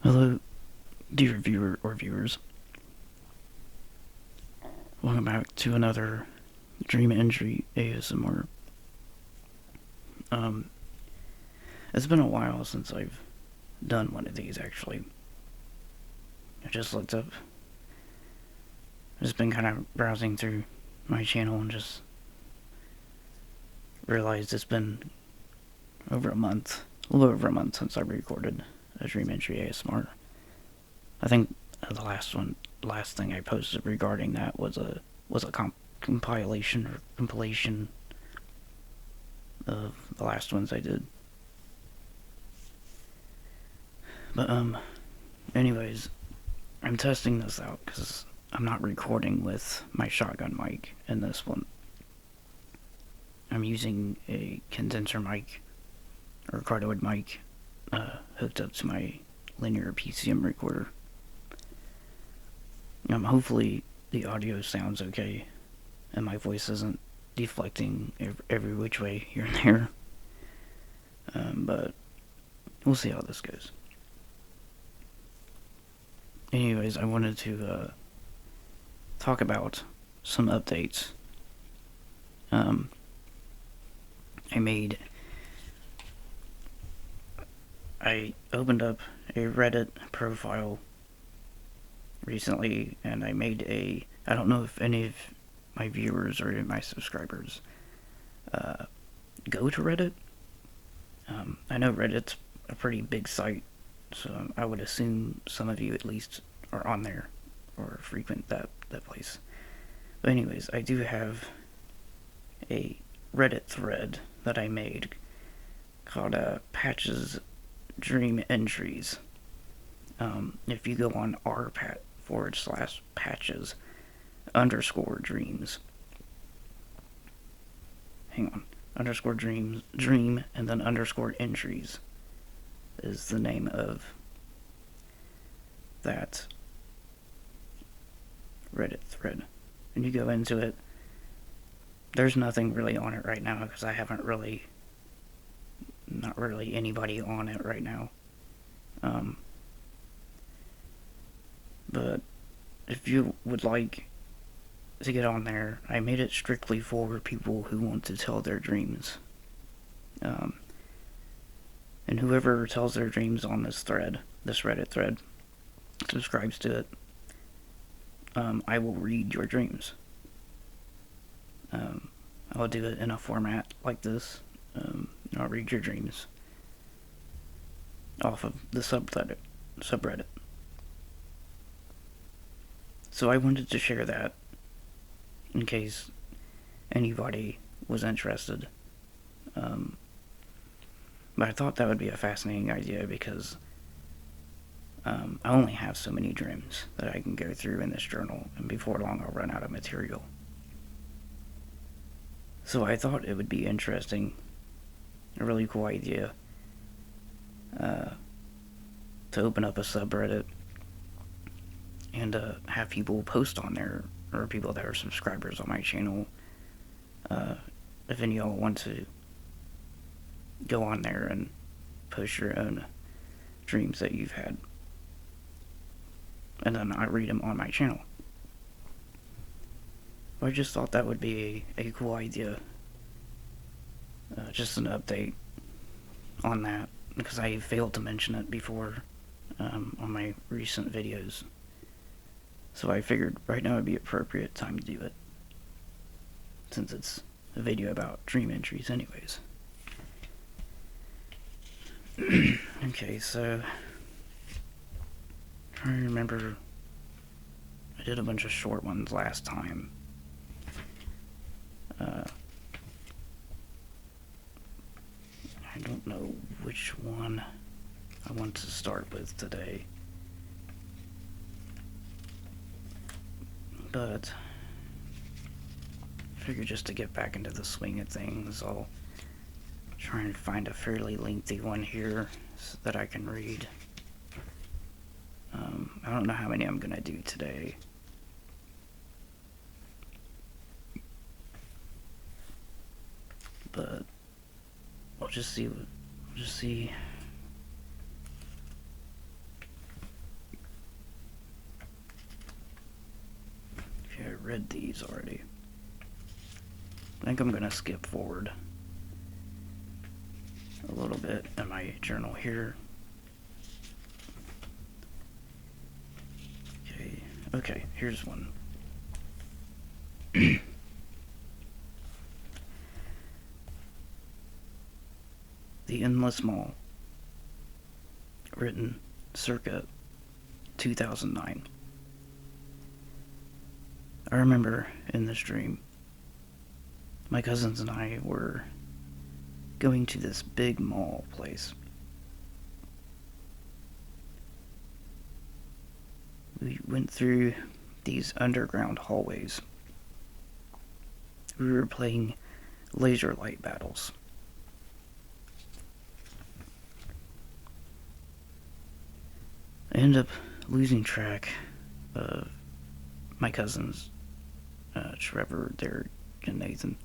Hello, dear viewer or viewers. Welcome back to another Dream Entry ASMR. It's been a while since I've done one of these, actually. I just looked up. I've just been kind of browsing through my channel and just realized it's been over a month, a little over a month since I recorded a Dream Entry ASMR. I think the last thing I posted regarding that was a compilation or compilation of the last ones I did. But anyways, I'm testing this out because I'm not recording with my shotgun mic in this one. I'm using a condenser mic or cardioid mic hooked up to my linear PCM recorder. Hopefully the audio sounds okay and my voice isn't deflecting every which way here and there. But we'll see how this goes. Anyways, I wanted to talk about some updates. I opened up a Reddit profile recently, and I made I don't know if any of my viewers or my subscribers go to Reddit. I know Reddit's a pretty big site, so I would assume some of you at least are on there or frequent that place. But anyways, I do have a Reddit thread that I made called Patches Dream Entries. If you go on r/patches_dreams, hang on, _dream and then _entries is the name of that Reddit thread. And you go into it, there's nothing really on it right now because I haven't really, not really anybody on it right now. But if you would like to get on there, I made it strictly for people who want to tell their dreams. And whoever tells their dreams on this Reddit thread, subscribes to it, I will read your dreams. I'll do it in a format like this. I'll read your dreams off of the subreddit. So I wanted to share that in case anybody was interested. But I thought that would be a fascinating idea because I only have so many dreams that I can go through in this journal, and before long I'll run out of material. So I thought it would be interesting, a really cool idea, to open up a subreddit and have people post on there, or people that are subscribers on my channel. If any of y'all want to go on there and post your own dreams that you've had, and then I read them on my channel. I just thought that would be a cool idea. Just an update on that, because I failed to mention it before on my recent videos. So I figured right now would be appropriate time to do it, since it's a video about dream entries anyways. Okay, so I'm trying to remember, I did a bunch of short ones last time. I don't know which one I want to start with today, but I figure just to get back into the swing of things, I'll try and find a fairly lengthy one here so that I can read. I don't know how many I'm gonna do today. But I'll just see read these already. I think I'm gonna skip forward a little bit in my journal here. Okay, here's one. The Endless Mall, written circa 2009. I remember in this dream, my cousins and I were going to this big mall place. We went through these underground hallways. We were playing laser light battles. I ended up losing track of my cousins, Trevor, Derek, and Nathan.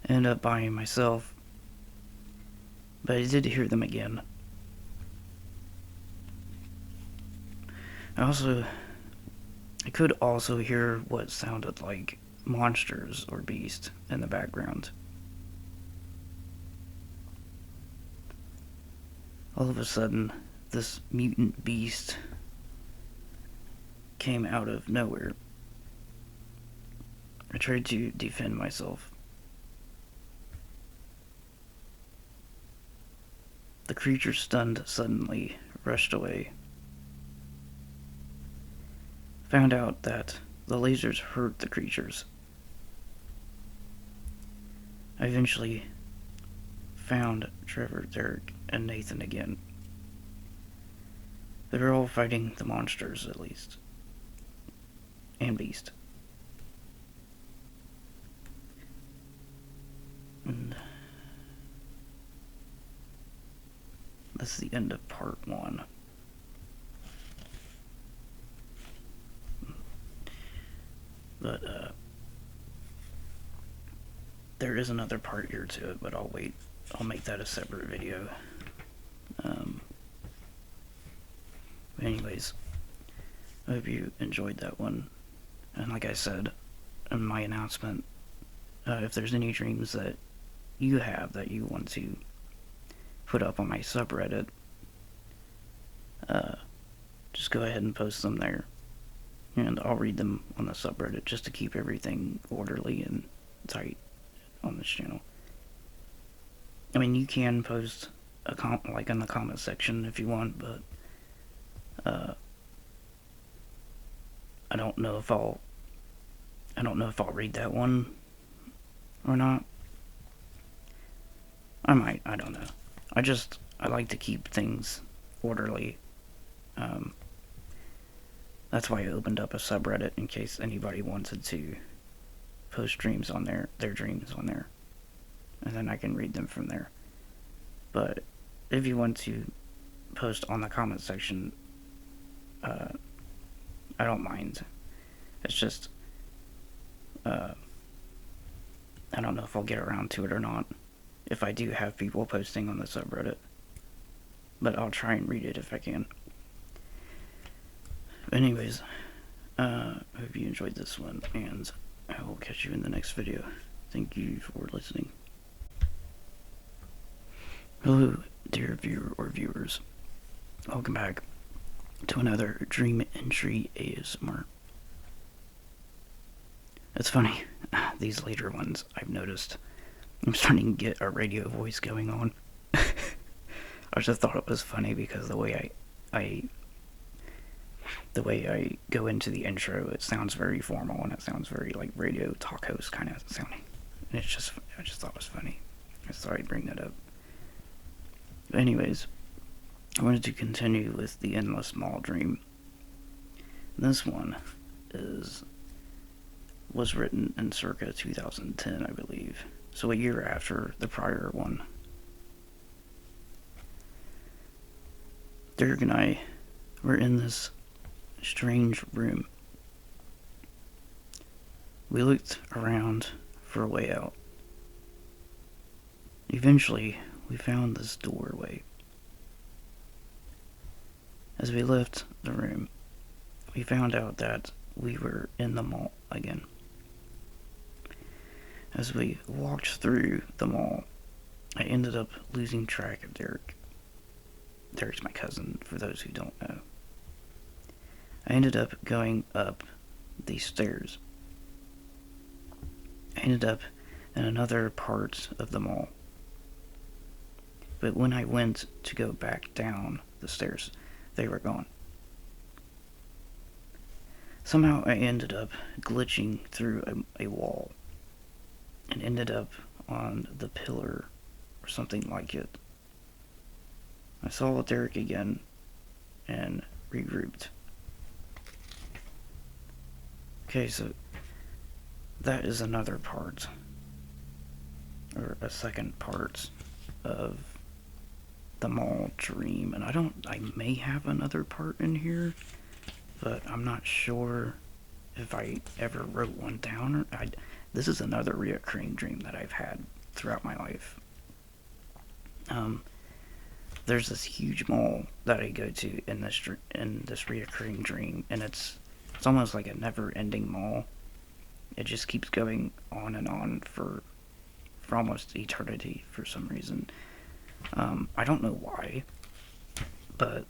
I ended up buying myself, but I did hear them again. I could also hear what sounded like monsters or beasts in the background. All of a sudden, this mutant beast came out of nowhere. I tried to defend myself. The creature, stunned suddenly, rushed away. Found out that the lasers hurt the creatures. I eventually found Trevor, Derek, and Nathan again. They were all fighting the monsters, at least. And Beast. And that's the end of part 1. But, there is another part here to it, but I'll wait. I'll make that a separate video. Anyways, I hope you enjoyed that one. And like I said in my announcement, if there's any dreams that you have that you want to put up on my subreddit, just go ahead and post them there. And I'll read them on the subreddit just to keep everything orderly and tight on this channel. I mean, you can post like in the comment section if you want, but I don't know if I'll read that one or not. I might. I don't know. I like to keep things orderly. That's why I opened up a subreddit in case anybody wanted to post dreams on their dreams on there. And then I can read them from there. But if you want to post on the comment section, I don't mind. It's just, I don't know if I'll get around to it or not, if I do have people posting on the subreddit. But I'll try and read it if I can. Anyways, hope you enjoyed this one, and I will catch you in the next video. Thank you for listening. Hello, dear viewer or viewers. Welcome back to another Dream Entry ASMR. It's funny, these later ones, I've noticed, I'm starting to get a radio voice going on. I just thought it was funny because the way I go into the intro, it sounds very formal and it sounds very like radio talk host kind of sounding. And I just thought it was funny. I thought I'd bring that up. But anyways, I wanted to continue with the Endless Mall Dream. This one was written in circa 2010, I believe. So a year after the prior one. Derek and I were in this strange room. We looked around for a way out. Eventually, we found this doorway. As we left the room, we found out that we were in the mall again. As we walked through the mall, I ended up losing track of Derek. Derek's my cousin, for those who don't know. I ended up going up these stairs. I ended up in another part of the mall. But when I went to go back down the stairs, they were gone. Somehow I ended up glitching through a wall and ended up on the pillar or something like it. I saw Derek again and regrouped. Okay, so that is another part, or a second part of the mall dream, and I may have another part in here, but I'm not sure if I ever wrote one down. This is another reoccurring dream that I've had throughout my life. There's this huge mall that I go to in this reoccurring dream, and it's almost like a never-ending mall. It just keeps going on and on for almost eternity for some reason. I don't know why, but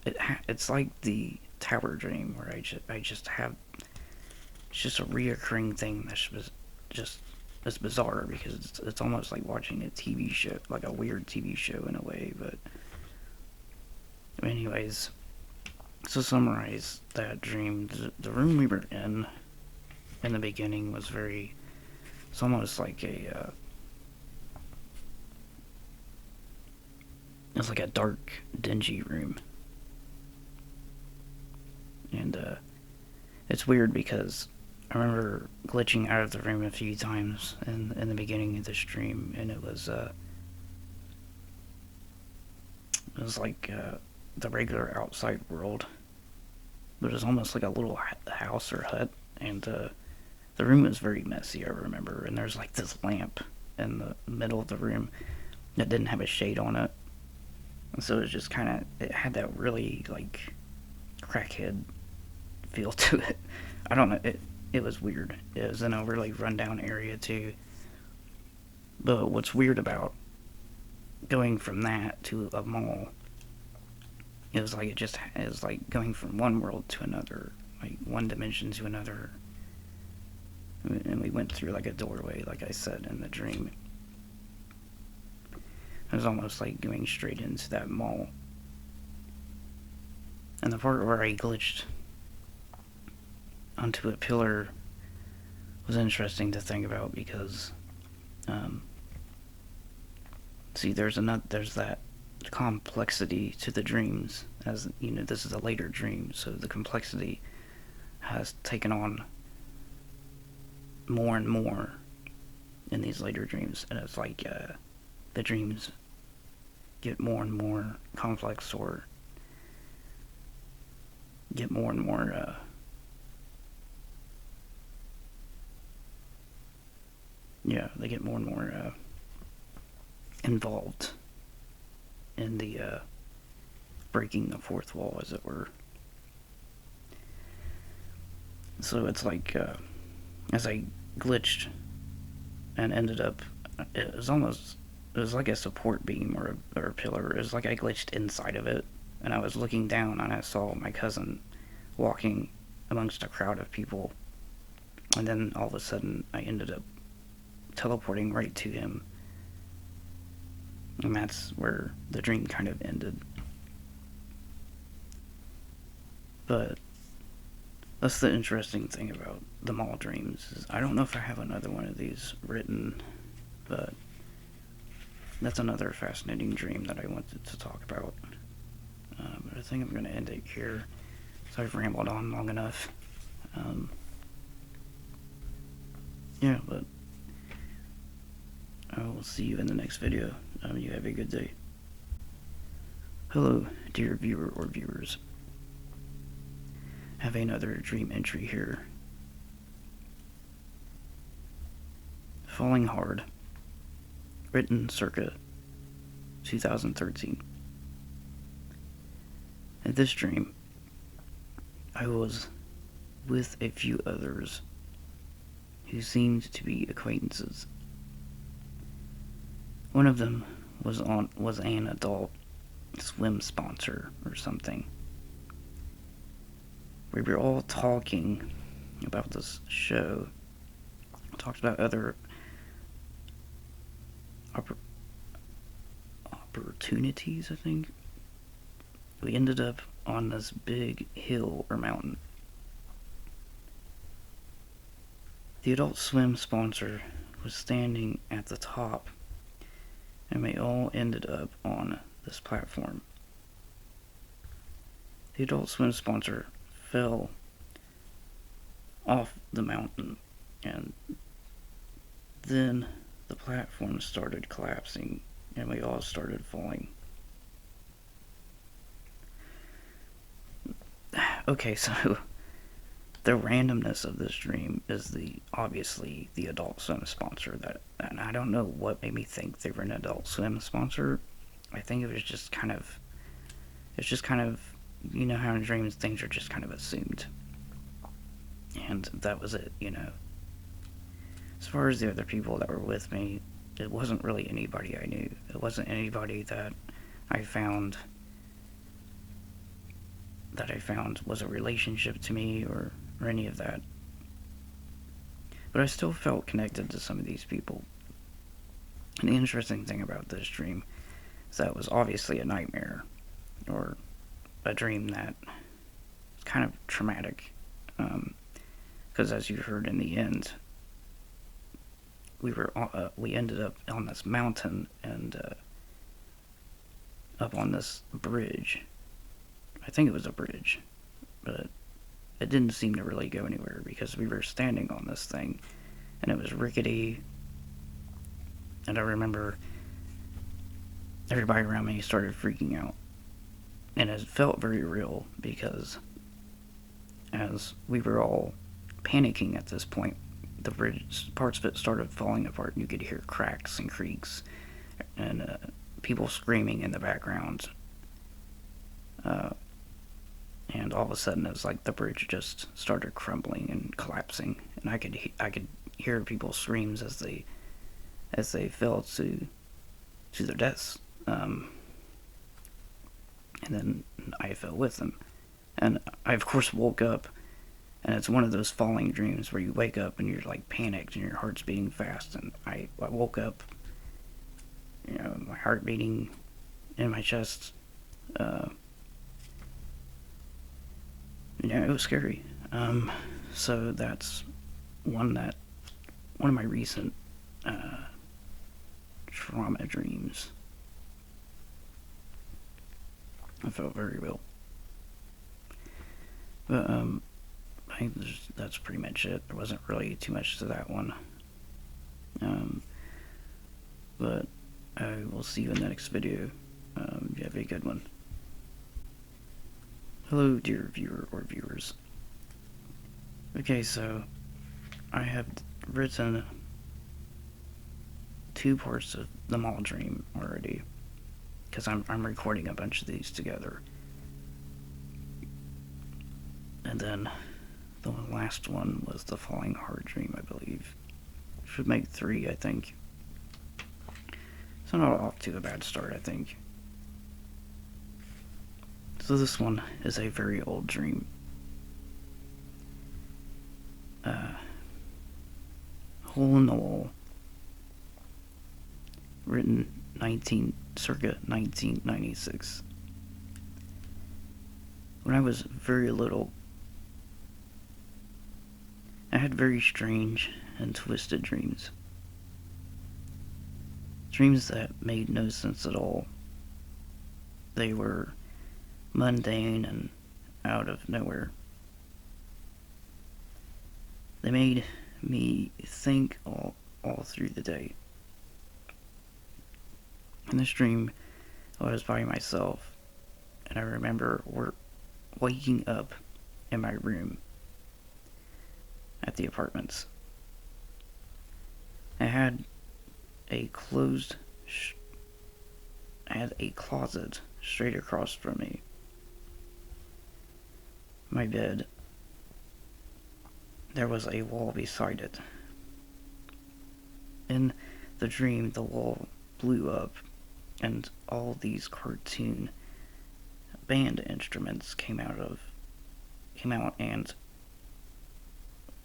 it's like the tower dream where I just have, it's just a reoccurring thing that's just it's bizarre because it's almost like watching a TV show, like a weird TV show in a way. But anyways, to summarize that dream, the room we were in the beginning was it's almost like it's like a dark, dingy room. And it's weird because I remember glitching out of the room a few times in the beginning of this dream, and it was like the regular outside world, but it was almost like a little house or hut, and the room was very messy, I remember, and there's like this lamp in the middle of the room that didn't have a shade on it, and so it was just kind of, it had that really like crackhead feel to it. I don't know, it was weird. It was in a really rundown area too. But what's weird about going from that to a mall, it was like going from one world to another, like one dimension to another. And we went through like a doorway, like I said in the dream. It was almost like going straight into that mall. And the part where I glitched onto a pillar was interesting to think about because, see, there's that complexity to the dreams. As you know, this is a later dream, so the complexity has taken on more and more in these later dreams, and it's like the dreams get more and more complex, or get more and more they get more and more involved in the breaking the fourth wall, as it were. So it's like as I glitched and ended up, it was like a support beam or a pillar. It was like I glitched inside of it, and I was looking down and I saw my cousin walking amongst a crowd of people, and then all of a sudden I ended up teleporting right to him, and that's where the dream kind of ended. But that's the interesting thing about the mall dreams, is I don't know if I have another one of these written, but that's another fascinating dream that I wanted to talk about. But I think I'm going to end it here, so I've rambled on long enough. But I will see you in the next video. You have a good day. Hello, dear viewer or viewers. Have another dream entry here. Falling Hard, written circa 2013. In this dream, I was with a few others who seemed to be acquaintances. One of them was an adult swim sponsor or something. We were all talking about this show. Talked about other opportunities, I think. We ended up on this big hill or mountain. The Adult Swim sponsor was standing at the top, and we all ended up on this platform. The Adult Swim sponsor fell off the mountain, and then the platform started collapsing, and we all started falling. Okay, so the randomness of this dream is obviously the Adult Swim sponsor, and I don't know what made me think they were an Adult Swim sponsor. I think it was just kind of, you know how in dreams things are just kind of assumed, and that was it, you know. As far as the other people that were with me, it wasn't really anybody I knew. It wasn't anybody that I found was a relationship to me or any of that. But I still felt connected to some of these people. And the interesting thing about this dream is that it was obviously a nightmare, or a dream that was kind of traumatic. Because as you heard in the end, we ended up on this mountain and up on this bridge. I think it was a bridge, but it didn't seem to really go anywhere because we were standing on this thing and it was rickety. And I remember everybody around me started freaking out, and it felt very real because as we were all panicking at this point, the bridge, parts of it started falling apart, and you could hear cracks and creaks and people screaming in the background. And all of a sudden, it was like the bridge just started crumbling and collapsing, and I could hear people's screams as they fell to their deaths. And then I fell with them, and I of course woke up. And it's one of those falling dreams where you wake up and you're like panicked and your heart's beating fast. And I woke up, you know, my heart beating in my chest. Yeah, it was scary. So that's one of my recent trauma dreams. I felt very real. But I think that's pretty much it. There wasn't really too much to that one. But I will see you in the next video. You have a good one. Hello, dear viewer or viewers. Okay, so I have written 2 parts of the mall dream already, because I'm recording a bunch of these together. And then the last one was the falling heart dream, I believe. Should make 3, I think. So not off to a bad start, I think. So this one is a very old dream. Hole in the Wall. Written circa 1996. When I was very little, I had very strange and twisted dreams. Dreams that made no sense at all. They were mundane and out of nowhere. They made me think all through the day. In this dream, I was by myself, and I remember waking up in my room at the apartments. I had a closet straight across from me. My bed there was a wall beside it. In the dream, the wall blew up, and all these cartoon band instruments came out and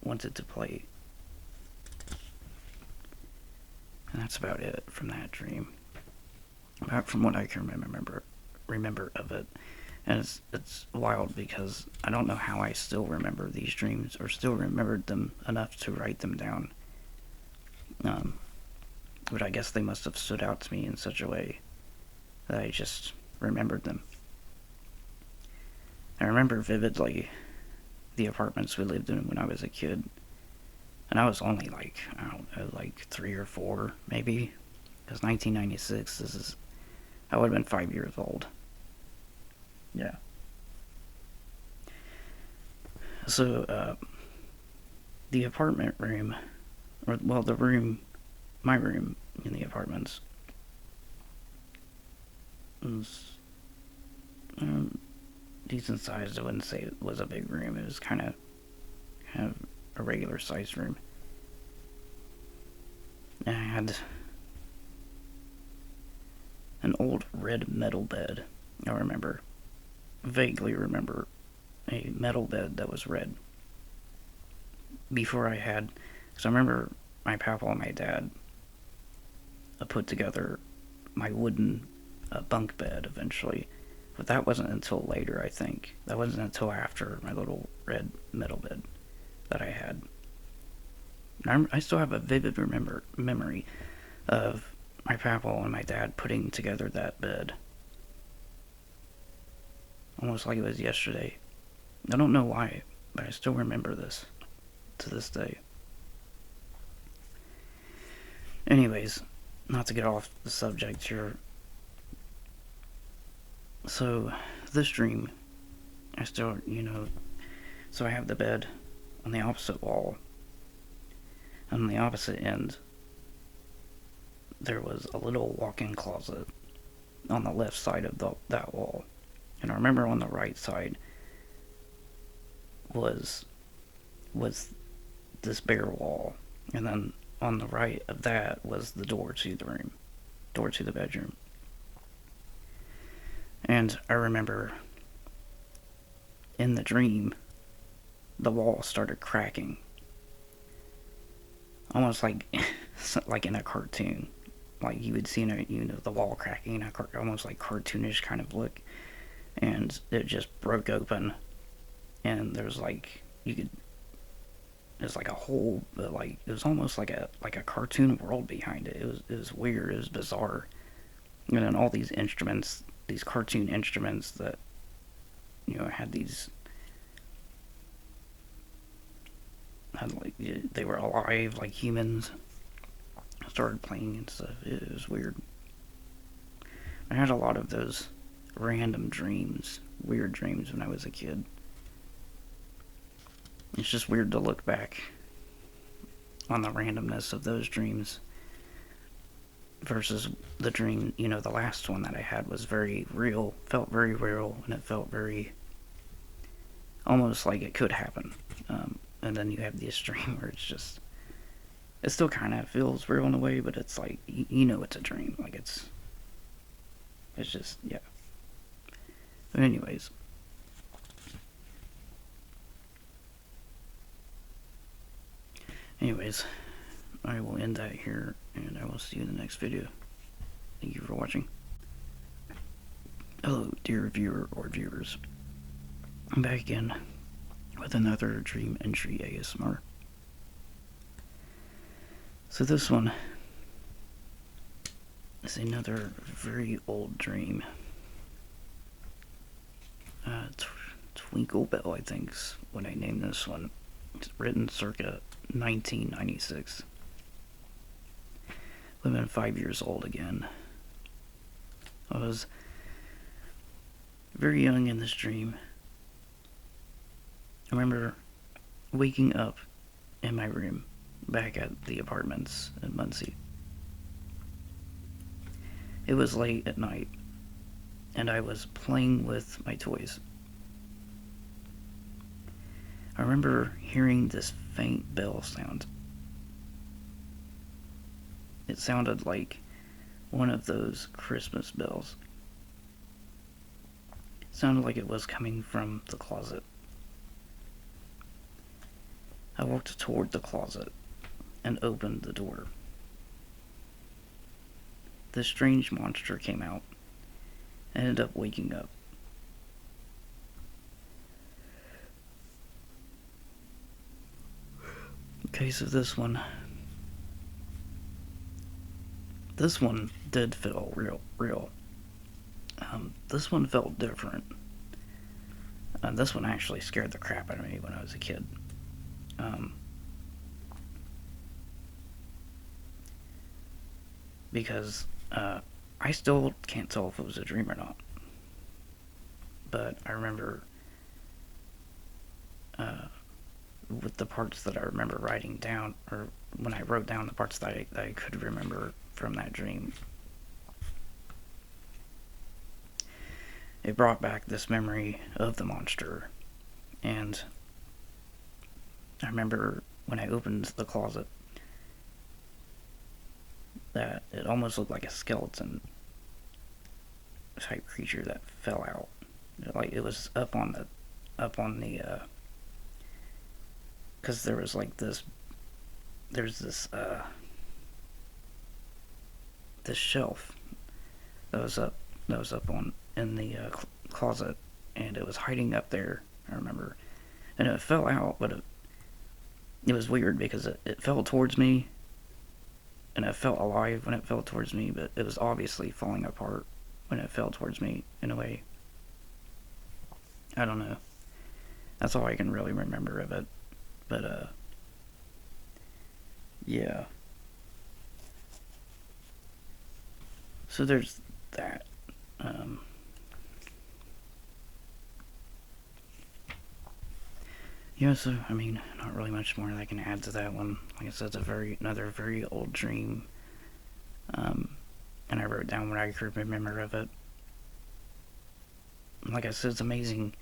wanted to play. And that's about it from that dream. Apart from what I can remember of it. And it's wild because I don't know how I still remember these dreams or still remembered them enough to write them down. But I guess they must have stood out to me in such a way that I just remembered them. I remember vividly the apartments we lived in when I was a kid. And I was only like, I don't know, like 3 or 4 maybe. Because 1996, I would have been 5 years old. Yeah. So, the apartment room, my room in the apartments was decent sized. I wouldn't say it was a big room. It was kind of a regular sized room. I had an old red metal bed. I vaguely remember a metal bed that was red. Because I remember my papa and my dad put together my wooden bunk bed eventually. But that wasn't until later, I think. That wasn't until after my little red metal bed that I had. I still have a vivid memory of my papa and my dad putting together that bed. Almost like it was yesterday. I don't know why, but I still remember this to this day. Anyways, not to get off the subject here. So, this dream, so I have the bed on the opposite wall. And on the opposite end, there was a little walk-in closet on the left side of that wall. And I remember on the right side was this bare wall. And then on the right of that was the door to the bedroom. And I remember in the dream, the wall started cracking. Almost like in a cartoon. Like you would see the wall cracking, almost like cartoonish kind of look. And it just broke open. And there's like, there's like a hole, but like, it was almost like a cartoon world behind it. It was weird, it was bizarre. And then all these instruments, these cartoon instruments that, had these, they were alive like humans, started playing and stuff. It was weird. I had a lot of those random dreams, weird dreams when I was a kid. It's just weird to look back on the randomness of those dreams versus the dream, the last one that I had was very real, felt very real, and it felt very, almost like it could happen. And then you have this dream where it still kind of feels real in a way, but it's like, it's a dream. Like it's just, yeah. But anyways. I will end that here, and I will see you in the next video. Thank you for watching. Hello, dear viewer or viewers. I'm back again with another dream entry ASMR. So this one is another very old dream. Twinkle Bell, I think's what I named this one. It's written circa 1996. I've been 5 years old again. I was very young in this dream. I remember waking up in my room back at the apartments in Muncie. It was late at night, and I was playing with my toys. I remember hearing this faint bell sound. It sounded like one of those Christmas bells. It sounded like it was coming from the closet. I walked toward the closet and opened the door. The strange monster came out and ended up waking up. Okay, so this one did feel real. This one felt different. This one actually scared the crap out of me when I was a kid. Because I still can't tell if it was a dream or not. But I remember with the parts that I remember writing down, or when I wrote down the parts that I could remember from that dream, it brought back this memory of the monster. And I remember when I opened the closet that it almost looked like a skeleton type creature that fell out. Like it was up on the because there was like this this shelf that was up on in the closet, and it was hiding up there, I remember, and it fell out. But it was weird because it fell towards me, and it felt alive when it fell towards me, but it was obviously falling apart when it fell towards me in a way. I don't know. That's all I can really remember of it. But yeah. So there's that. Yeah, so I mean, not really much more that I can add to that one. Like I said, it's another very old dream. And I wrote down what I could remember of it. Like I said, it's amazing.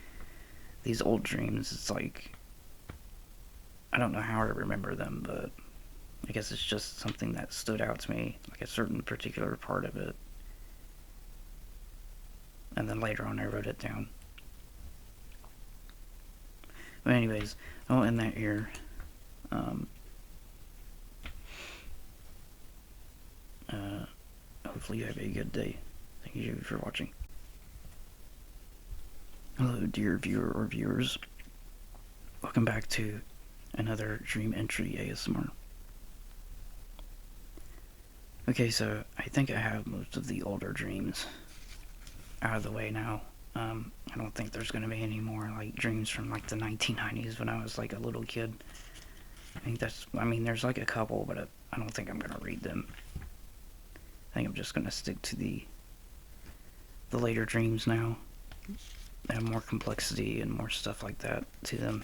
These old dreams, it's like, I don't know how I remember them, but I guess it's just something that stood out to me, like a certain particular part of it. And then later on I wrote it down. But anyways, I'll end that here. Hopefully you have a good day. Thank you for watching. Hello, dear viewer or viewers. Welcome back to another Dream Entry ASMR. Okay, so I think I have most of the older dreams out of the way now. I don't think there's going to be any more like dreams from like the 1990s when I was like a little kid. I mean, there's like a couple, but I don't think I'm going to read them. I think I'm just going to stick to the later dreams now. They have more complexity and more stuff like that to them.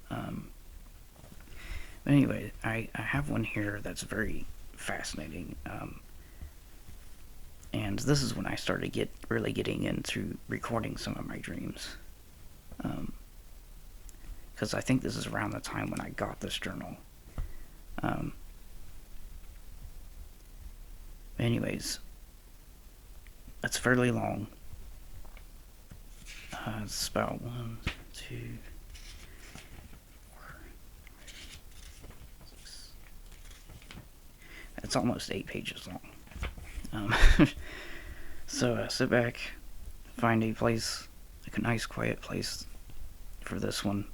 But anyway, I have one here that's very fascinating. And this is when I started really getting into recording some of my dreams. Because I think this is around the time when I got this journal. Anyways, it's fairly long. It's about 1, 2, 4, 6. It's almost 8 pages long. So sit back, find a place, like a nice quiet place for this one.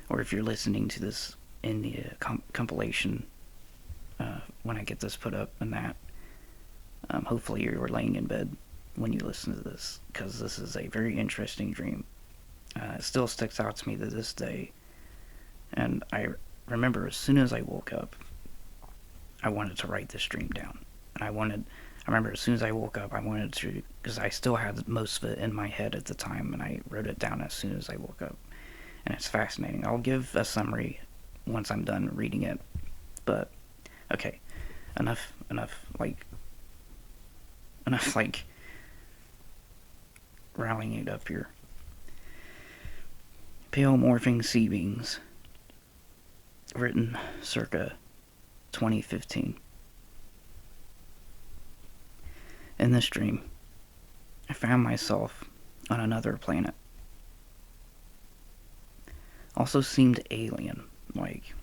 Or if you're listening to this in the compilation, when I get this put up and that, hopefully you're laying in bed when you listen to this, because this is a very interesting dream. It still sticks out to me to this day, and I remember as soon as I woke up, I wanted to write this dream down. And I remember as soon as I woke up, I wanted to, because I still had most of it in my head at the time, and I wrote it down as soon as I woke up. And it's fascinating. I'll give a summary once I'm done reading it. But, okay, enough, rallying it up here. Pale morphing sea beings. written circa 2015. In this dream, I found myself on another planet. Also seemed alien, like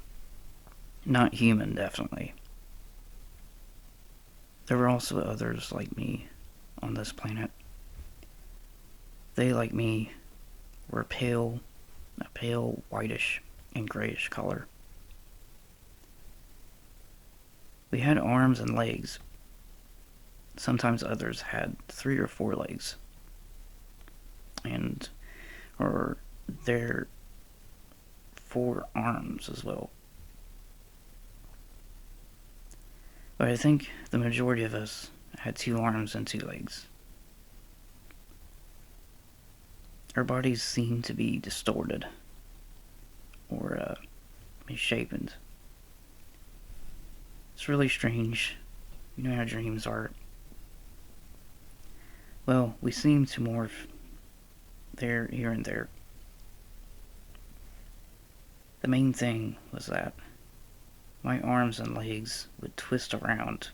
not human, definitely. There were also others like me on this planet. They, like me, were a pale whitish and grayish color. We had arms and legs. Sometimes others had 3 or 4 legs. Or their 4 arms as well. But I think the majority of us had 2 arms and 2 legs. Our bodies seemed to be distorted or misshapen. It's really strange. You know how dreams are. Well, we seemed to morph there, here, and there. The main thing was that my arms and legs would twist around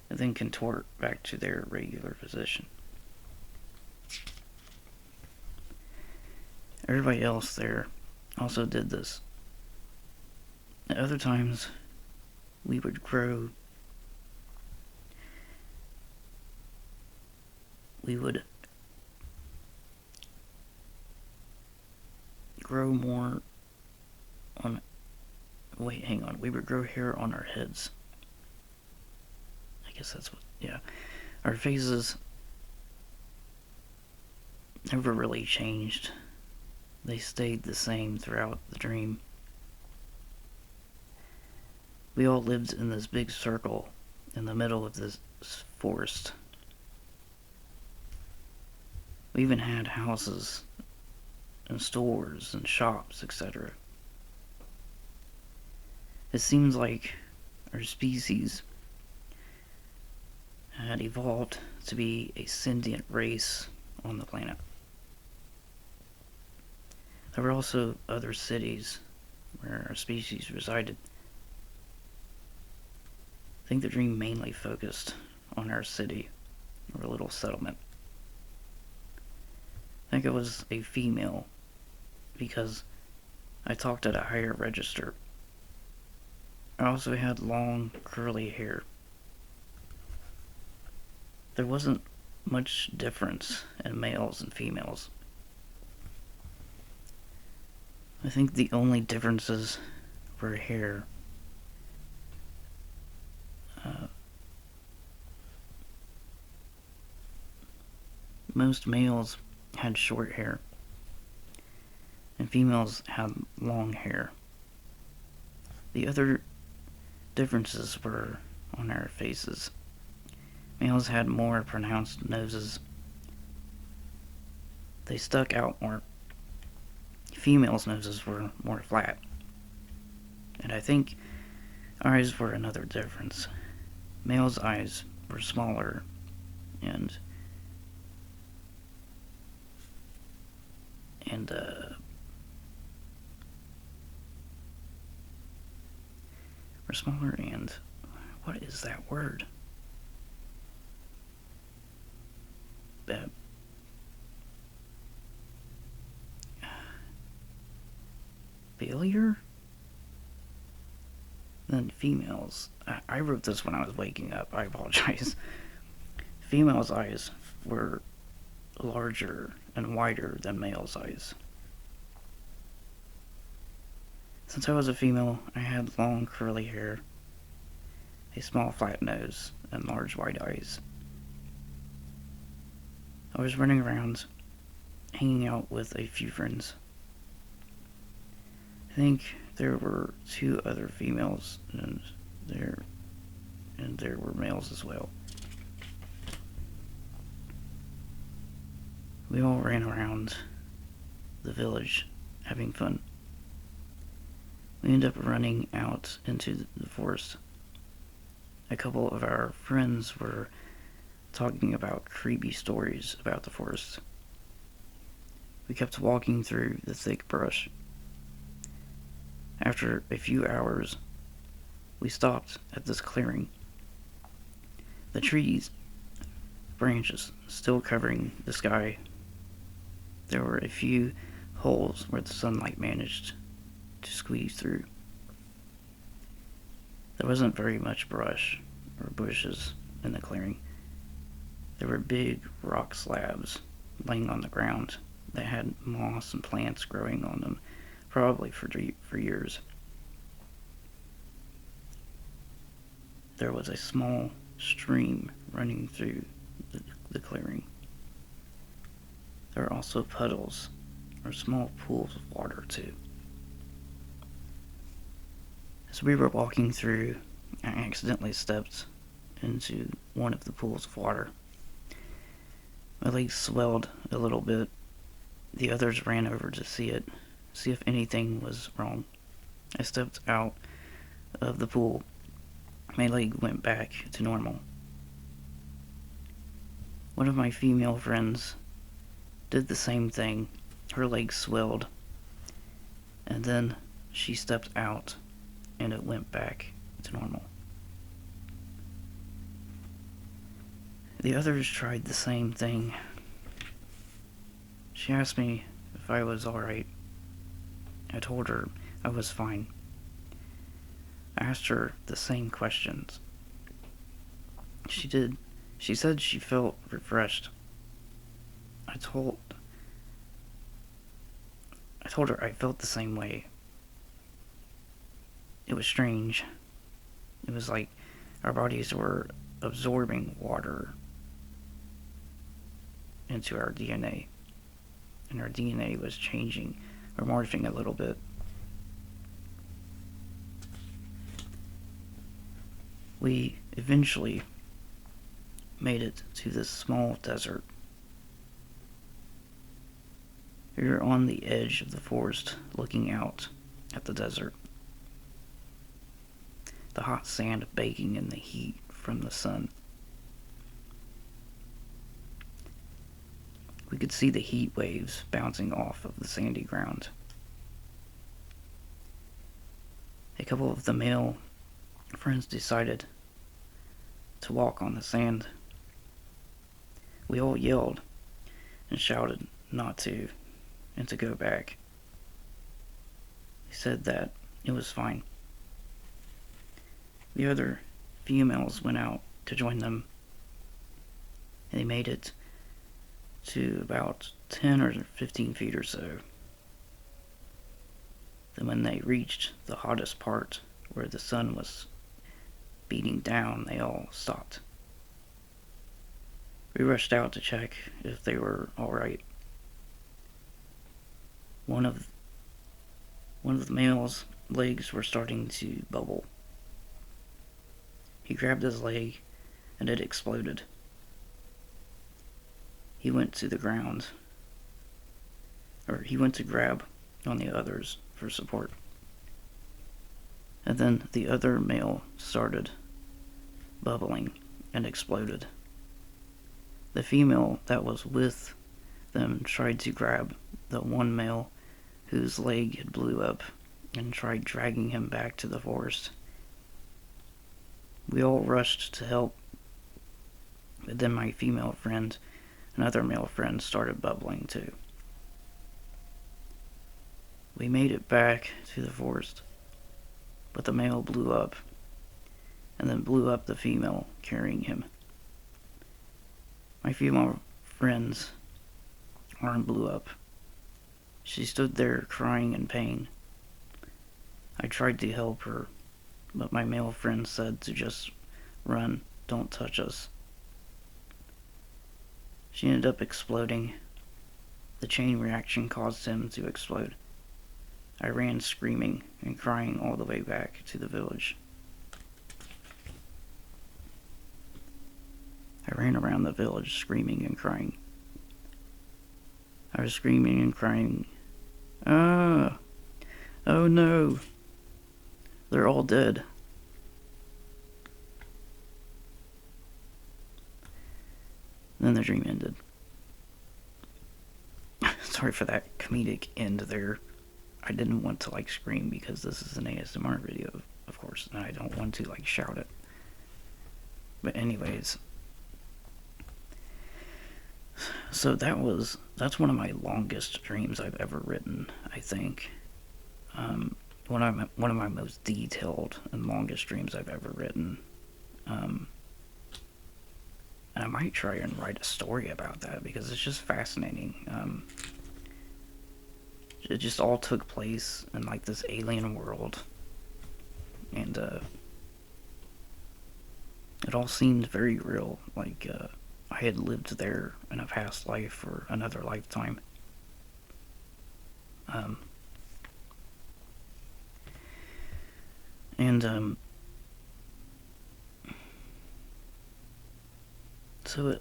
and then contort back to their regular position. Everybody else there also did this. At other times, we would grow. We would grow more on. Wait, hang on. We would grow hair on our heads. I guess that's what. Yeah. Our faces never really changed. They stayed the same throughout the dream. We all lived in this big circle in the middle of this forest. We even had houses and stores and shops, etc. It seems like our species had evolved to be a sentient race on the planet. There were also other cities where our species resided. I think the dream mainly focused on our city, or little settlement. I think it was a female because I talked at a higher register. I also had long, curly hair. There wasn't much difference in males and females. I think the only differences were hair. Most males had short hair, and females had long hair. The other differences were on our faces. Males had more pronounced noses. They stuck out more. Females' noses were more flat. And I think eyes were another difference. Males' eyes were smaller and were smaller and what is that word? Failure? Then females. I wrote this when I was waking up. I apologize. Females' eyes were larger and wider than males' eyes. Since I was a female, I had long curly hair, a small flat nose, and large wide eyes. I was running around, hanging out with a few friends. I think there were 2 other females, and there were males as well. We all ran around the village, having fun. We ended up running out into the forest. A couple of our friends were talking about creepy stories about the forest. We kept walking through the thick brush. After a few hours, we stopped at this clearing. The trees, branches still covering the sky. There were a few holes where the sunlight managed to squeeze through. There wasn't very much brush or bushes in the clearing. There were big rock slabs laying on the ground that had moss and plants growing on them, probably for years. There was a small stream running through the clearing. There were also puddles or small pools of water too. As we were walking through, I accidentally stepped into one of the pools of water. My legs swelled a little bit. The others ran over to see if anything was wrong. I stepped out of the pool. My leg went back to normal. One of my female friends did the same thing. Her leg swelled, and then she stepped out, and it went back to normal. The others tried the same thing. She asked me if I was alright. I told her I was fine. I asked her the same questions. She said she felt refreshed. I told her I felt the same way. It was strange. It was like our bodies were absorbing water into our DNA. And our DNA was changing or morphing a little bit. We eventually made it to this small desert. We were on the edge of the forest looking out at the desert. The hot sand baking in the heat from the sun. We could see the heat waves bouncing off of the sandy ground. A couple of the male friends decided to walk on the sand. We all yelled and shouted not to and to go back. They said that it was fine. The other females went out to join them. They made it to about 10 or 15 feet or so. Then when they reached the hottest part where the sun was beating down, they all stopped. We rushed out to check if they were alright. One of the male's legs were starting to bubble. He grabbed his leg and it exploded. He went to the ground, or he went to grab on the others for support. And then the other male started bubbling and exploded. The female that was with them tried to grab the one male whose leg had blew up and tried dragging him back to the forest. We all rushed to help, but then my female friend and other male friends started bubbling too. We made it back to the forest, but the male blew up, and then blew up the female carrying him. My female friend's arm blew up. She stood there crying in pain. I tried to help her, but my male friend said to just run, don't touch us. She ended up exploding. The chain reaction caused him to explode. I ran screaming and crying all the way back to the village. I ran around the village screaming and crying. I was screaming and crying, "Ah! Oh no! They're all dead." Then the dream ended. Sorry for that comedic end there. I didn't want to like scream because this is an ASMR video, of course, and I don't want to like shout it. But anyways, so that's one of my longest dreams I've ever written, I think. One of my most detailed and longest dreams I've ever written. Um, and I might try and write a story about that because it's just fascinating. It just all took place in like this alien world, and it all seemed very real. Like I had lived there in a past life or another lifetime. Um, and so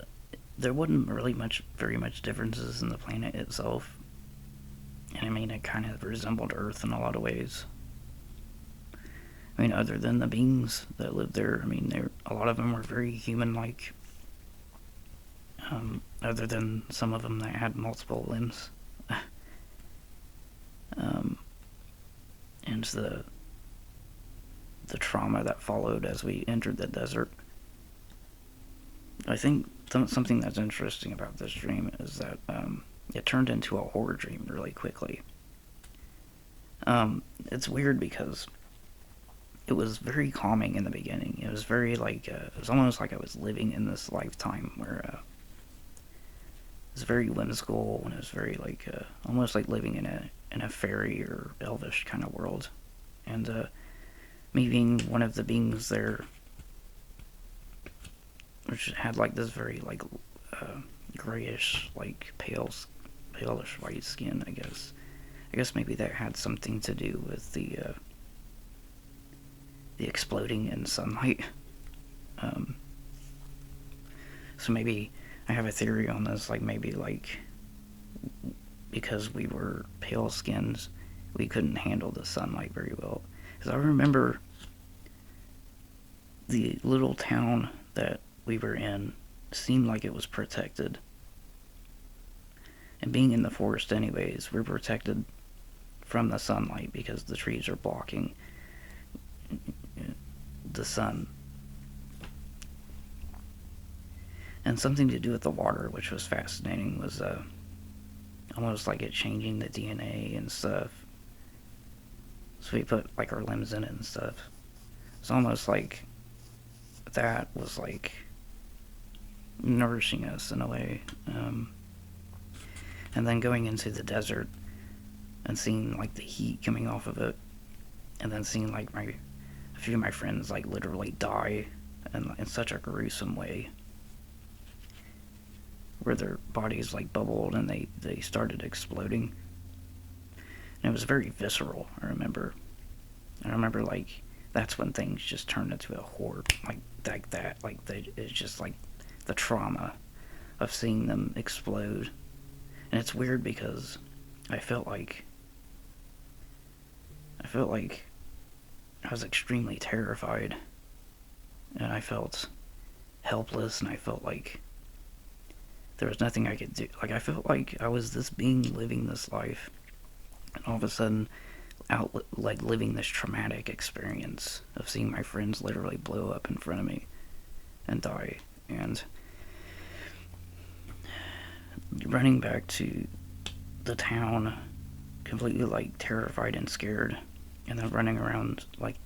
there wasn't really very much differences in the planet itself. And I mean, it kind of resembled Earth in a lot of ways. I mean, other than the beings that lived there, I mean, a lot of them were very human-like. Other than some of them that had multiple limbs, um, and the trauma that followed as we entered the desert. I think something that's interesting about this dream is that it turned into a horror dream really quickly. It's weird because it was very calming in the beginning. It was very like it was almost like I was living in this lifetime where it was very whimsical and it was very like almost like living in a fairy or elvish kind of world. And me being one of the beings there, which had like this very like grayish, like palish white skin. I guess maybe that had something to do with the exploding in sunlight. Um, so maybe I have a theory on this. Like maybe like because we were pale skins, we couldn't handle the sunlight very well. Because I remember the little town that we were in seemed like it was protected. And being in the forest anyways, we're protected from the sunlight because the trees are blocking the sun. And something to do with the water, which was fascinating, was almost like it changing the DNA and stuff. So we put like our limbs in it and stuff. It's almost like that was like nourishing us in a way. And then going into the desert and seeing like the heat coming off of it, and then seeing like a few of my friends like literally die in such a gruesome way, where their bodies like bubbled and they started exploding. And it was very visceral. I remember like that's when things just turned into a horror like that. Like it's just like the trauma of seeing them explode. And it's weird because I felt like I was extremely terrified, and I felt helpless, and I felt like there was nothing I could do. Like I felt like I was this being living this life, and all of a sudden like living this traumatic experience of seeing my friends literally blow up in front of me and die. And running back to the town completely like terrified and scared, and then running around like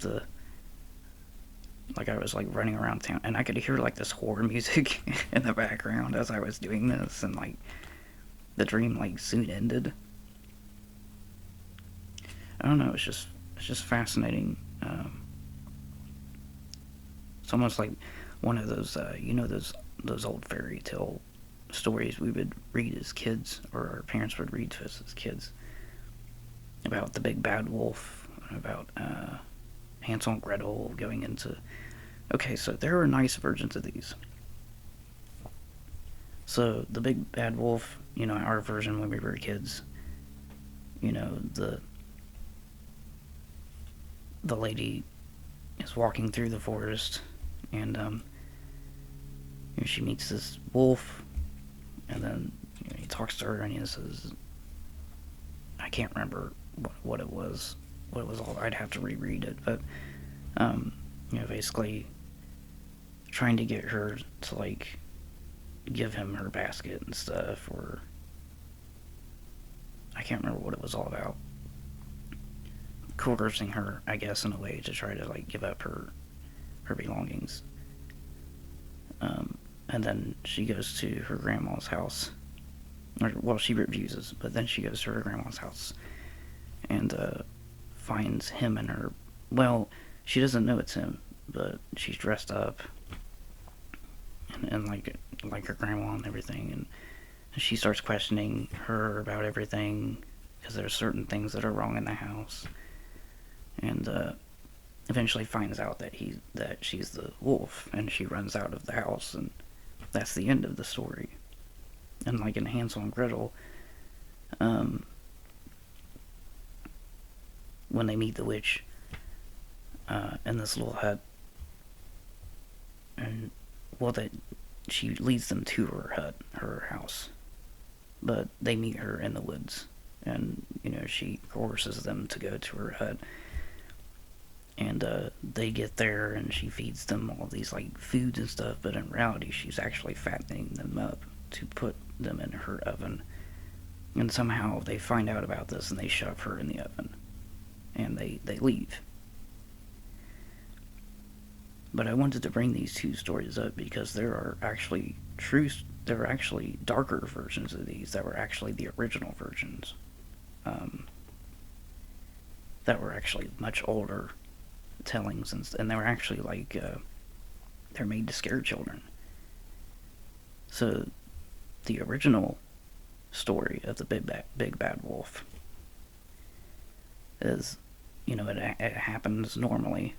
I was like running around town, and I could hear like this horror music in the background as I was doing this, and like the dream like soon ended. I don't know, it's just fascinating. It's almost like one of those those old fairy tale stories we would read as kids, or our parents would read to us as kids, about the big bad wolf, about Hansel and Gretel going into... Okay, so there are nice versions of these. So the big bad wolf, our version when we were kids, the lady is walking through the forest, and she meets this wolf, and then he talks to her, and he says, I can't remember what it was. What it was all. I'd have to reread it, but basically trying to get her to like give him her basket and stuff, or I can't remember what it was all about. Coercing her, I guess, in a way to try to like give up her belongings. And then she goes to her grandma's house. Or, well, she refuses, but then she goes to her grandma's house and finds him and her. Well, she doesn't know it's him, but she's dressed up and like her grandma and everything, and she starts questioning her about everything because there's certain things that are wrong in the house, and eventually finds out that she's the wolf, and she runs out of the house, and that's the end of the story. And like in Hansel and Gretel, when they meet the witch in this little hut, and well, that she leads them to her hut, her house, but they meet her in the woods, and she coerces them to go to her hut, and they get there, and she feeds them all these like foods and stuff, but in reality she's actually fattening them up to put them in her oven. And somehow they find out about this and they shove her in the oven, and they leave. But I wanted to bring these two stories up because there are actually darker versions of these that were actually the original versions, that were actually much older tellings, and they were actually like they're made to scare children. So the original story of the big bad wolf is, it happens normally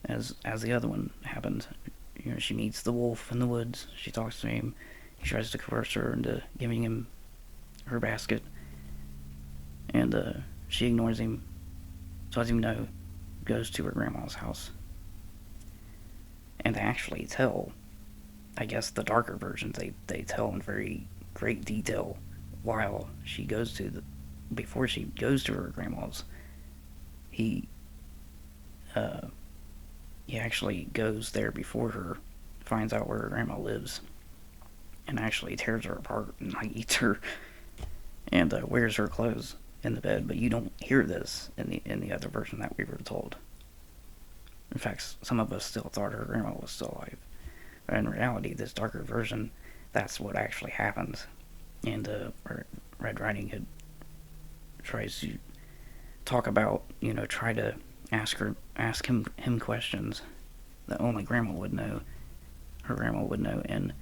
as the other one happened. She meets the wolf in the woods. She talks to him. He tries to coerce her into giving him her basket, and she ignores him. So as you know, goes to her grandma's house, and they actually tell, I guess the darker versions, they tell in very great detail while she goes before she goes to her grandma's. He actually goes there before her, finds out where her grandma lives, and actually tears her apart and like eats her, and wears her clothes in the bed. But you don't hear this in the other version that we were told. In fact, some of us still thought her grandma was still alive. But in reality, this darker version, that's what actually happens. And Red Riding Hood tries to talk about, try to ask him questions that only grandma would know, her grandma would know, and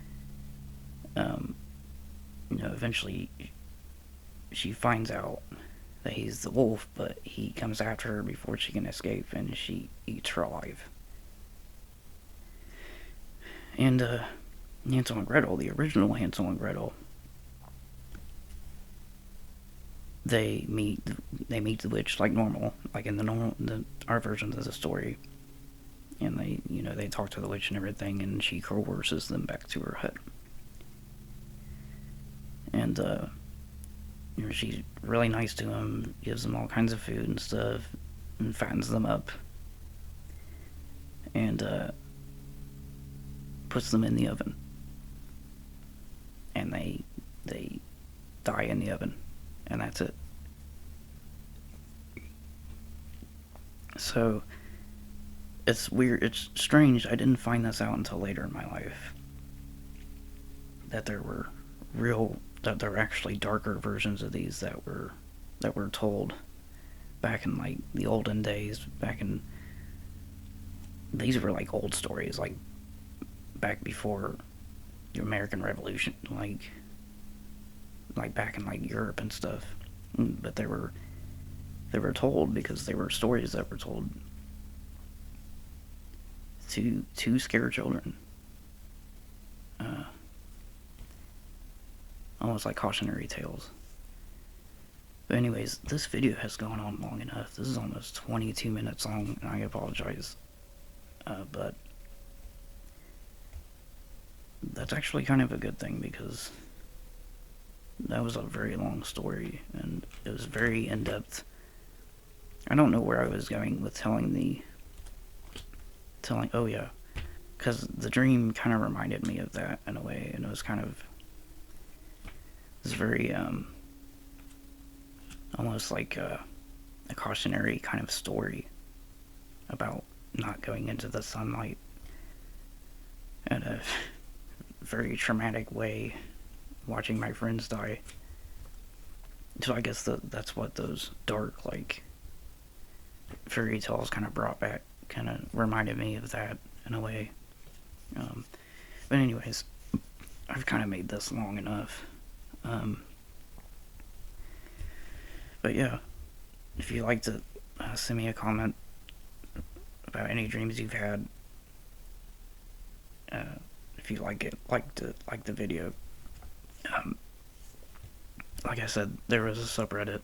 eventually she finds out that he's the wolf, but he comes after her before she can escape, and she eats her alive. And Hansel and Gretel, the original Hansel and Gretel, they meet the witch like normal, like in our versions of the story, and they talk to the witch and everything, and she coerces them back to her hut, and she's really nice to them, gives them all kinds of food and stuff, and fattens them up, and puts them in the oven, and they die in the oven, and that's it. So it's weird, it's strange. I didn't find this out until later in my life, that there were actually darker versions of these that were told back in like the olden days. These were like old stories, like back before the American Revolution, like back in like Europe and stuff. But they were told because they were stories that were told to scare children, almost like cautionary tales. But anyways, this video has gone on long enough. This is almost 22 minutes long, and I apologize, but that's actually kind of a good thing, because that was a very long story, and it was very in-depth, I don't know where I was going with oh yeah, because the dream kind of reminded me of that in a way, and it was very, almost like a cautionary kind of story about not going into the sunlight in a very traumatic way, watching my friends die. So I guess that's what those dark, like, fairy tales kind of brought back, kind of reminded me of that in a way. But anyways, I've kind of made this long enough. But yeah, if you'd like to send me a comment about any dreams you've had, if you like the video. Like I said, there was a subreddit.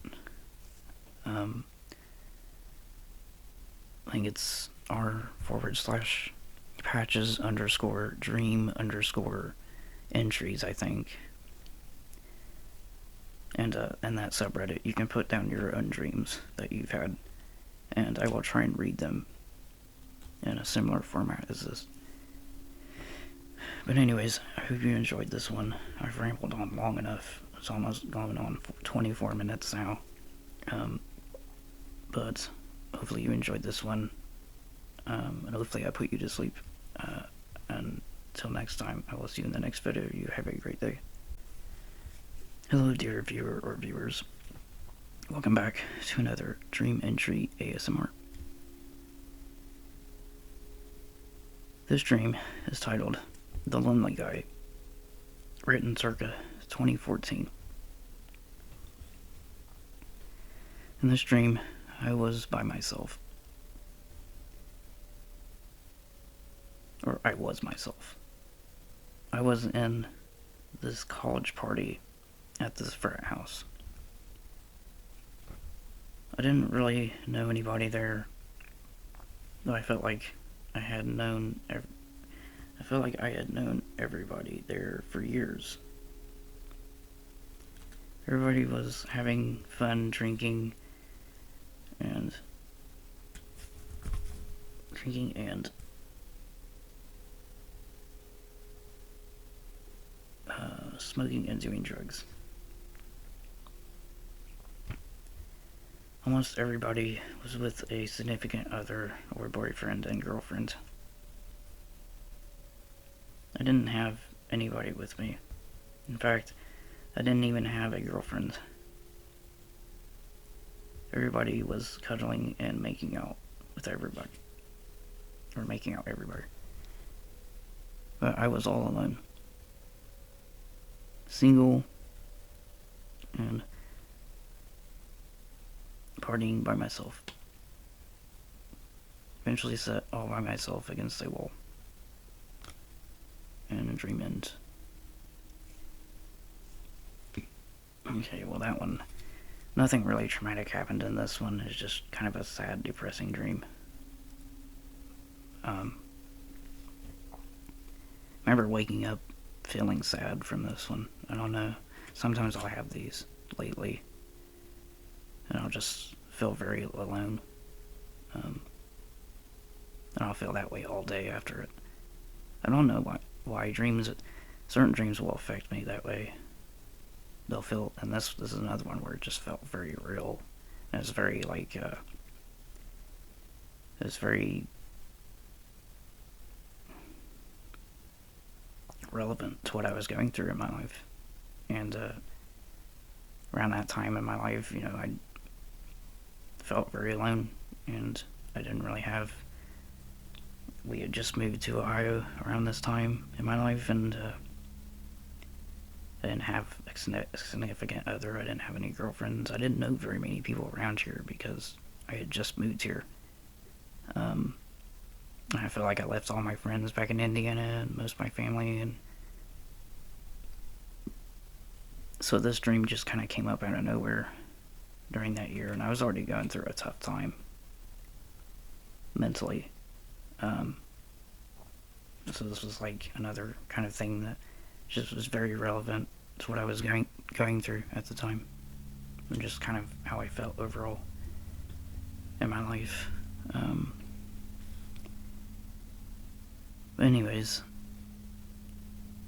I think it's r/patches_dream_entries, I think. And in that subreddit, you can put down your own dreams that you've had, and I will try and read them in a similar format as this. But anyways, I hope you enjoyed this one. I've rambled on long enough. It's almost going on for 24 minutes now. But hopefully you enjoyed this one. And hopefully I put you to sleep. Until next time, I will see you in the next video. You have a great day. Hello, dear viewer or viewers. Welcome back to another Dream Entry ASMR. This dream is titled The Lonely Guy, written circa 2014. In this dream, I was by myself. Or I was myself. I was in this college party at this frat house. I didn't really know anybody there, though I felt like I had known everybody there for years. Everybody was having fun drinking and smoking and doing drugs. Almost everybody was with a significant other or boyfriend and girlfriend. I didn't have anybody with me. In fact, I didn't even have a girlfriend. Everybody was cuddling and making out with everybody. Or making out everybody. But I was all alone. Single. And partying by myself. Eventually set all by myself against a wall. And a dream ends. Okay, well that one, nothing really traumatic happened in this one. It's just kind of a sad, depressing dream. I remember waking up feeling sad from this one. I don't know. Sometimes I'll have these lately. And I'll just feel very alone. And I'll feel that way all day after it. I don't know why certain dreams will affect me that way. They'll feel, and this is another one where it just felt very real. And it's very, like, it's very relevant to what I was going through in my life. And, around that time in my life, you know, I felt very alone, and I didn't really have, we had just moved to Ohio around this time in my life, and, I didn't have a significant other. I didn't have any girlfriends. I didn't know very many people around here because I had just moved here. I feel like I left all my friends back in Indiana and most of my family, and so this dream just kind of came up out of nowhere during that year, and I was already going through a tough time mentally. So this was like another kind of thing that just was very relevant to what I was going through at the time, and just kind of how I felt overall. in my life. But anyways,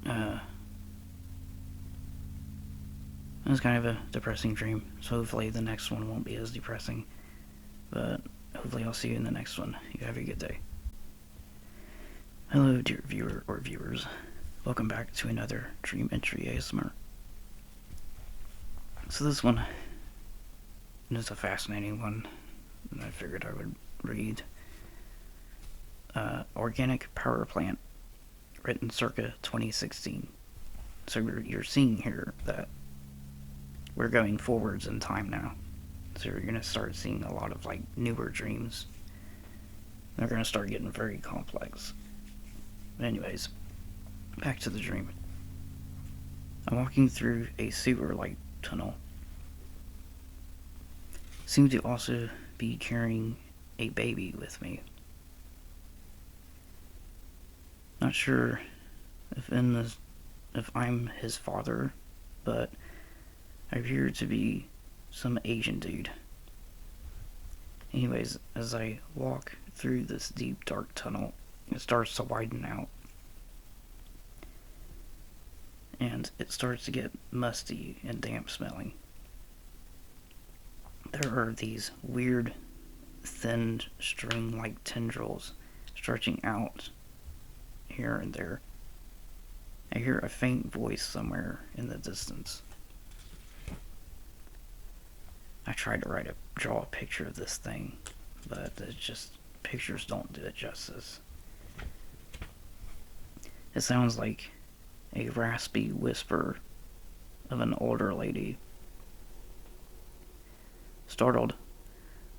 it was kind of a depressing dream, so hopefully the next one won't be as depressing. But hopefully I'll see you in the next one. You have a good day. Hello, dear viewer or viewers. Welcome back to another Dream Entry ASMR. So this one is a fascinating one, and I figured I would read. Organic Power Plant, written circa 2016. So you're seeing here that we're going forwards in time now. So you're going to start seeing a lot of like newer dreams. They're going to start getting very complex. Anyways, back to the dream. I'm walking through a sewer-like tunnel. Seem to also be carrying a baby with me. Not sure if I'm his father, but I appear to be some Asian dude. Anyways, as I walk through this deep dark tunnel, it starts to widen out. And it starts to get musty and damp smelling. There are these weird, thin, string-like tendrils stretching out here and there. I hear a faint voice somewhere in the distance. I tried to draw a picture of this thing, but it's just, pictures don't do it justice. It sounds like a raspy whisper of an older lady. Startled,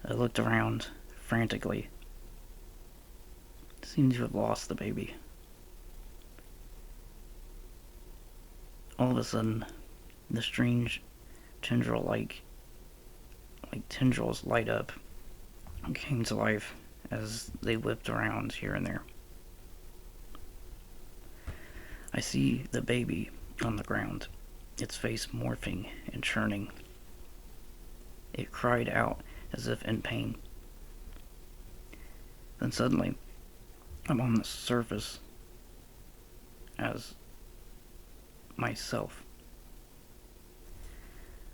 I looked around frantically. Seemed to have lost the baby. All of a sudden, the strange tendril-like tendrils light up and came to life as they whipped around here and there. I see the baby on the ground, its face morphing and churning. It cried out as if in pain. Then suddenly, I'm on the surface as myself.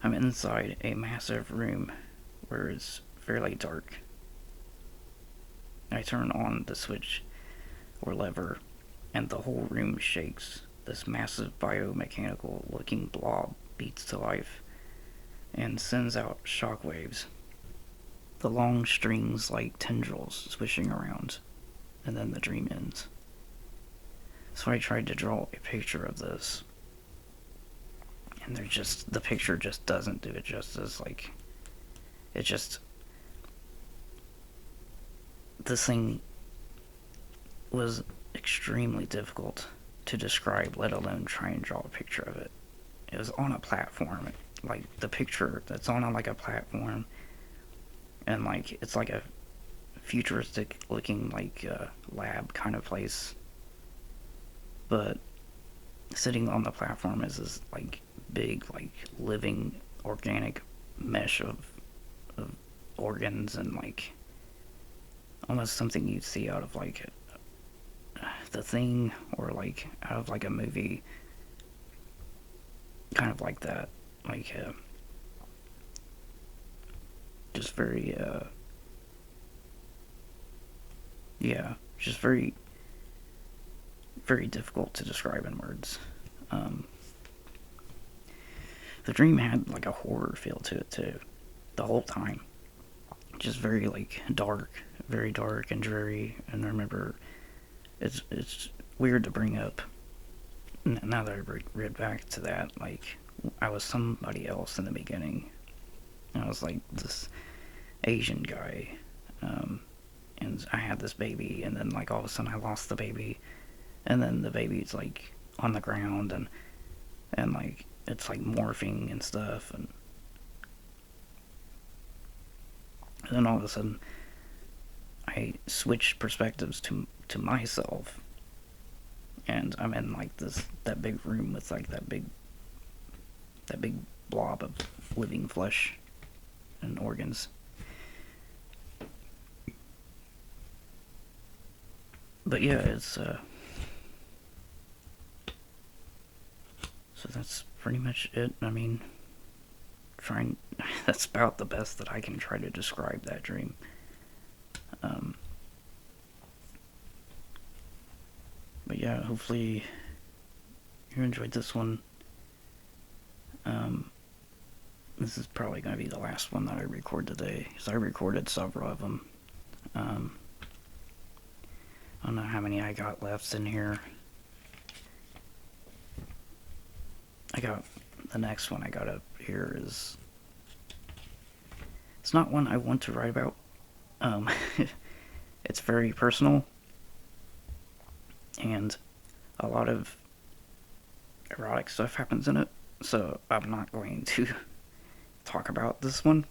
I'm inside a massive room where it's fairly dark. I turn on the switch or lever, and the whole room shakes. This massive biomechanical looking blob beats to life and sends out shockwaves. The long strings like tendrils swishing around, and then the dream ends. So I tried to draw a picture of this, and the picture just doesn't do it justice. Like, it just, this thing was extremely difficult to describe, let alone try and draw a picture of it. It was on a platform, like the picture that's on like a platform, and like it's like a futuristic looking like lab kind of place, but sitting on the platform is this like big like living organic mesh of organs, and like almost something you'd see out of like The Thing, or like out of like a movie, kind of like that, like just very yeah, just very very difficult to describe in words. The dream had like a horror feel to it too, the whole time. Just very like very dark and dreary. And I remember, it's weird to bring up now that I read back to that, like I was somebody else in the beginning. I was like this Asian guy, and I had this baby, and then like all of a sudden I lost the baby, and then the baby's like on the ground, and like it's like morphing and stuff, and then all of a sudden I switched perspectives to myself, and I'm in like that big room with like that big blob of living flesh and organs. But yeah, so that's pretty much it. I mean, trying, that's about the best that I can try to describe that dream. Um, but yeah, hopefully you enjoyed this one. This is probably going to be the last one that I record today, because I recorded several of them. I don't know how many I got left in here. I got the next one I got up here is, it's not one I want to write about. It's very personal, and a lot of erotic stuff happens in it, so I'm not going to talk about this one,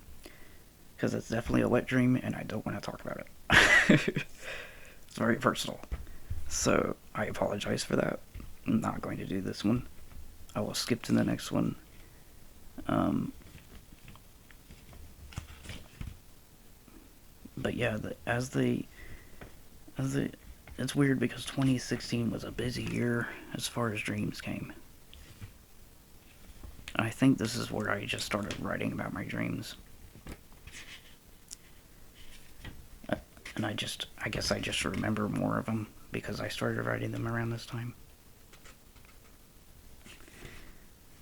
because it's definitely a wet dream, and I don't want to talk about it. It's very personal, so I apologize for that. I'm not going to do this one. I will skip to the next one. But yeah, it's weird because 2016 was a busy year as far as dreams came. I think this is where I just started writing about my dreams. And I guess I just remember more of them because I started writing them around this time.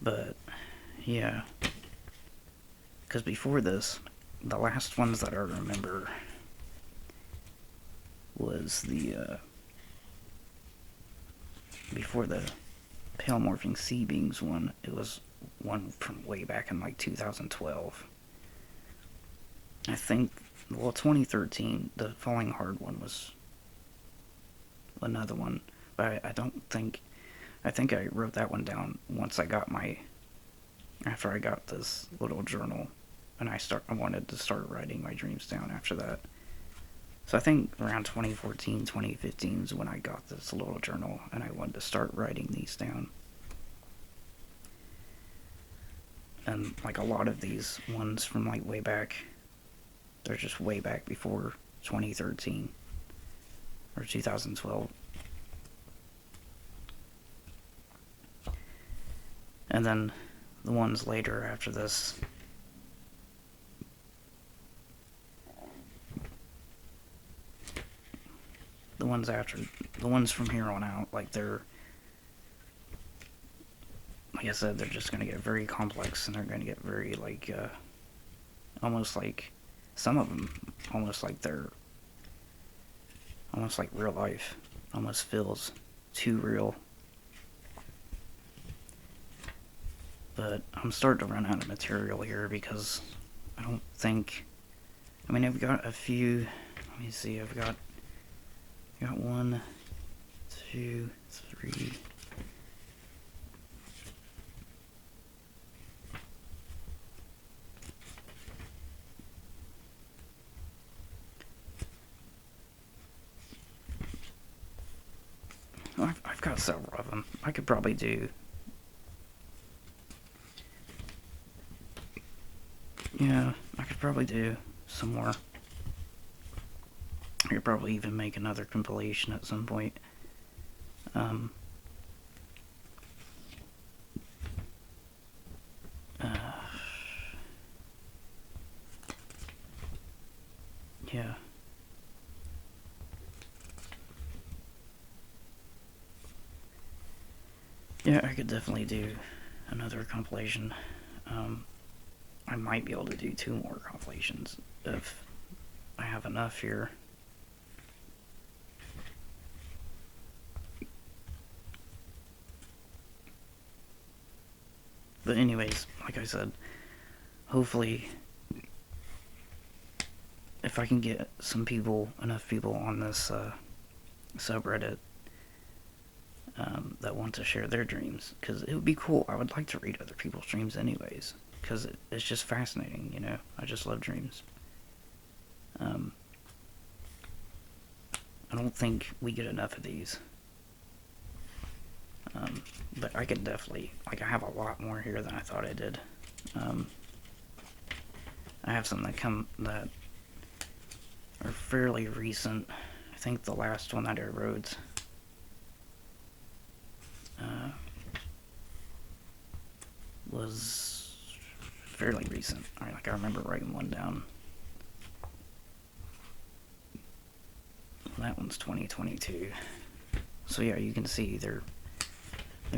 But, yeah. Because before this, the last ones that I remember was before the Pale Morphing Sea Beings one, it was one from way back in like 2012. I think, well, 2013, the Falling Hard one was another one, but I think I wrote that one down once after I got this little journal, and I wanted to start writing my dreams down after that. So I think around 2014, 2015 is when I got this little journal, and I wanted to start writing these down. And like a lot of these ones from like way back, they're just way back before 2013 or 2012. And then the ones later after this, the ones from here on out, like I said, they're just gonna get very complex, and they're gonna get very almost like, some of them almost like real life, almost feels too real. But I'm starting to run out of material here because I've got a few. Let me see, I've got 1, 2, 3. I've got several of them. I could probably do. Yeah, I could probably do some more. I could probably even make another compilation at some point. Yeah. Yeah, I could definitely do another compilation. I might be able to do 2 more compilations if I have enough here. But anyways, like I said, hopefully if I can get enough people on this subreddit that want to share their dreams, because it would be cool. I would like to read other people's dreams anyways, because it's just fascinating, you know. I just love dreams. I don't think we get enough of these. But I could definitely, I have a lot more here than I thought I did. I have some that are fairly recent. I think the last one that I wrote was fairly recent. Like, I remember writing one down. That one's 2022. So yeah, you can see they're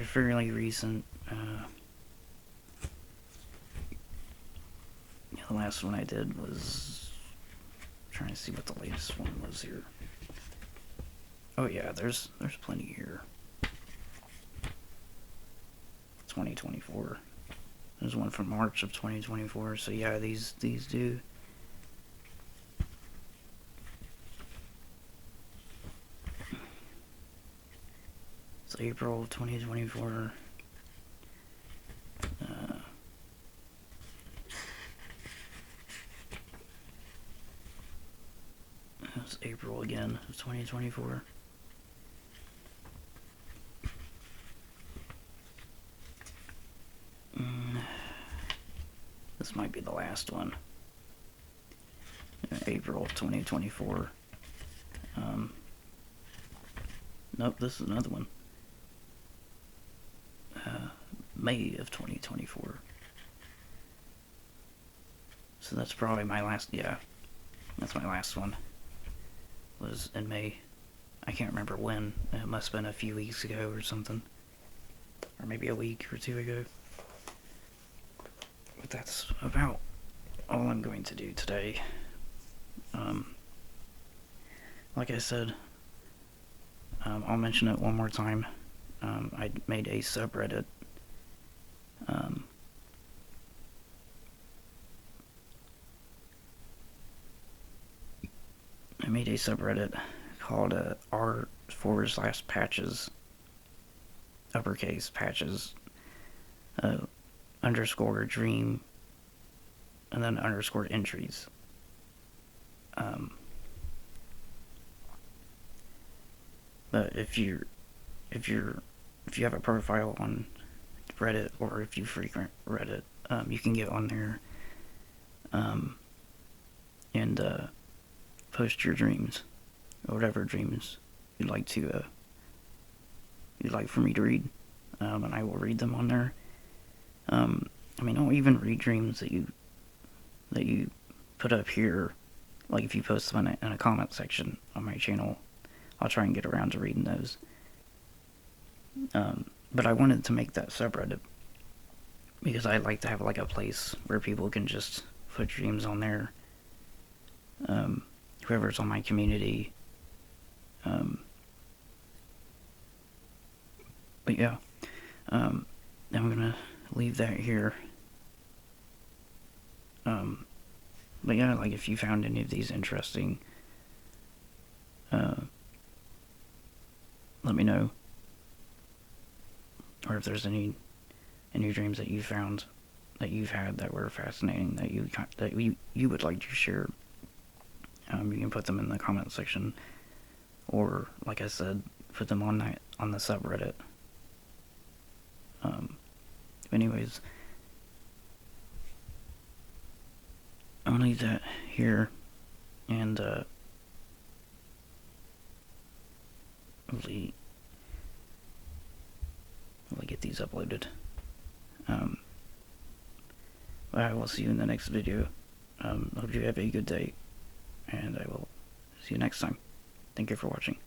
fairly recent. Yeah, the last one I did was, I'm trying to see what the latest one was here. Oh yeah, there's plenty here. 2024. There's one from March of 2024. So yeah, these do. It's April of 2024. It's April again of 2024. This might be the last one. April of 2024. Nope, this is another one. May of 2024. So that's probably my last, yeah. That's my last one. Was in May. I can't remember when. It must have been a few weeks ago or something. Or maybe a week or two ago. But that's about all I'm going to do today. Like I said, I'll mention it one more time. I made a subreddit. I made a subreddit called r/patches, uppercase patches, underscore dream, and then underscore entries. But if you have a profile on Reddit, or if you frequent Reddit, you can get on there and post your dreams, or whatever dreams you'd like for me to read, and I will read them on there. I'll even read dreams that you put up here. Like, if you post them in a comment section on my channel, I'll try and get around to reading those. But I wanted to make that subreddit because I'd like to have like a place where people can just put dreams on there. Whoever's on my community. But yeah, I'm gonna leave that here. But yeah, like, if you found any of these interesting, let me know. Or if there's any dreams that you found, that you've had, that were fascinating, that you would like to share. You can put them in the comment section, or, like I said, put them on the subreddit. Anyways, I'm gonna leave that here, and hopefully get these uploaded. I will see you in the next video. Hope you have a good day, and I will see you next time. Thank you for watching.